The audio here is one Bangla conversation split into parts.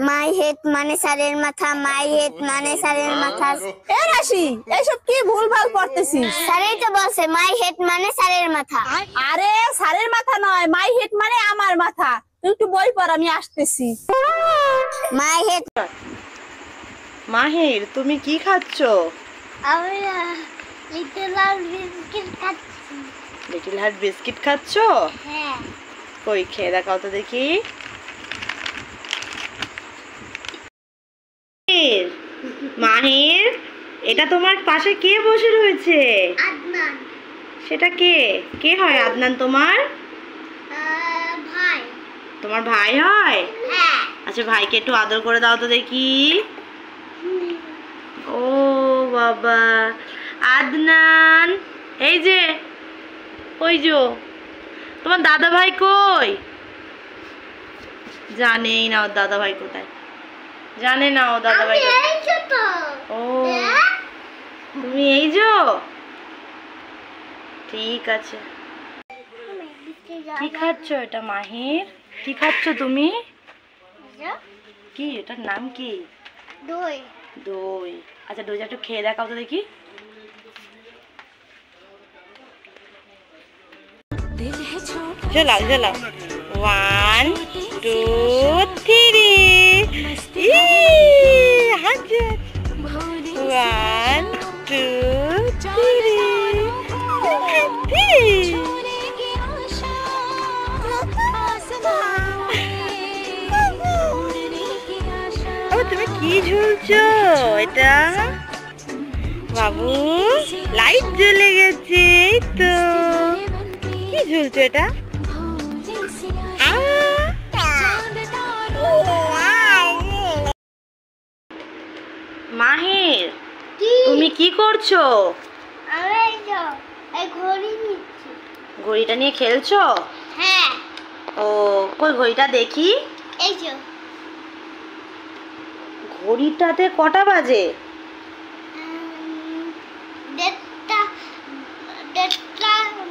মাই হেড মানে স্যারের মাথা, মাই হেড মানে স্যারের মাথা। এ রাশি, এইসব কি ভুলভাল পড়তেছিস? স্যারই তো বলছে মাই হেড মানে স্যারের মাথা। আরে স্যারের মাথা নয়, মাই হেড মানে আমার মাথা। তুই একটু বই পড়, আমি আসতেছি। My head. মাহির, তুমি কি খাচ্ছ? আমি লিটল হার্ট বিস্কিট খাচ্ছি। লিটল হার্ট বিস্কিট খাচ্ছ? হ্যাঁ। কই খেয়ে দেখাও তো দেখি। মাহির, এটা তোমার পাশে কে বসে রয়েছে? আদনান। সেটা কে? কে হয় আদনান তোমার? ভাই। তোমার ভাই হয়? হ্যাঁ। আচ্ছা, ভাইকে একটু আদর করে দাও তো দেখি। ও বাবা, আদনান, এই যে, ওই যে তোমার দাদা ভাই কই? জানেই না ওর দাদা ভাই কোথায়, জানে না ও দাদা ভাই। ও, তুমি এই যো, ঠিক আছে। কি খাচ্ছ এটা মাহির? কি খাচ্ছ তুমি? কি এটার নাম কি? দই। দই। আচ্ছা, দইটা একটু খেয়ে দেখাও তো দেখি। চলাও চলাও, 1 2 3। 1 2 3। তুমি কি ঝুলছো এটা? বাবু, লাইট জ্বলে গেছে। এই তো, কি ঝুলছো এটা? মাহির, তুমি কি করছো? ঘড়ি নিচ্ছি। ঘড়িটা নিয়ে খেলছো? হ্যাঁ। ও, কই ঘড়িটা দেখি। এই যে ঘড়িটাতে কটা বাজে?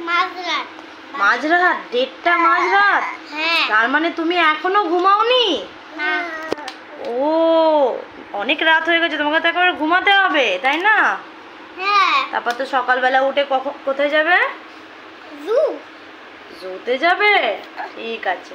মাঝরাত। মাঝরাত? 1:30 মাঝরাত? হ্যাঁ। তার মানে তুমি এখনো ঘুমাওনি? না। ও, অনেক রাত হয়ে গেছে, তোমাকে তো একেবারে ঘুমাতে হবে, তাই না? হ্যাঁ। তারপর তো সকালবেলা উঠে কোথায় যাবে? জুতে যাবে? ঠিক আছে।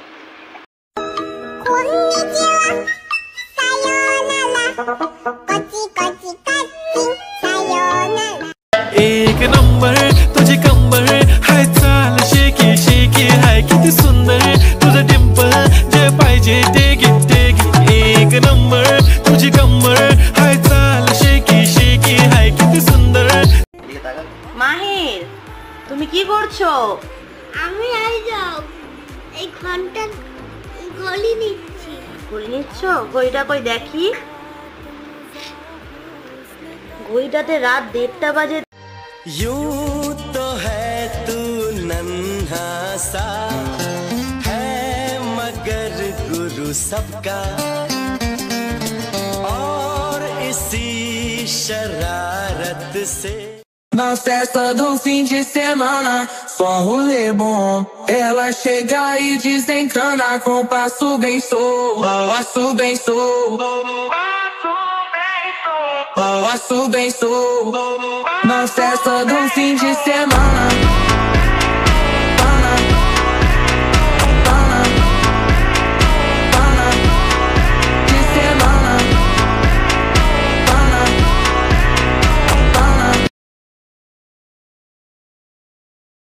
एक नंबर तुझे कंबर हाय चाल शेकी शेकी हाय किती सुंदर तुझं डिंपल जे पाहिजे टेक इट एक नंबर तुझी कंबर हाय चाल शेकी शेकी हाय किती सुंदर। মাহির, তুমি কি করছো? আমি এই ঘন্টা ঘড়ি নিচ্ছি। ঘড়ি নিচ্ছ? ঘড়িটা কই দেখি। ঘড়িটাতে রাত 1:30 বাজে। यूं तो है तू नन्हा सा है मगर गुरु सबका और इसी शरारत से Na festa do fim de semana, só rolê bom. Ela chega e desencana com passo bem solto, passo bem solto, passo bem solto. Na festa do fim de semana.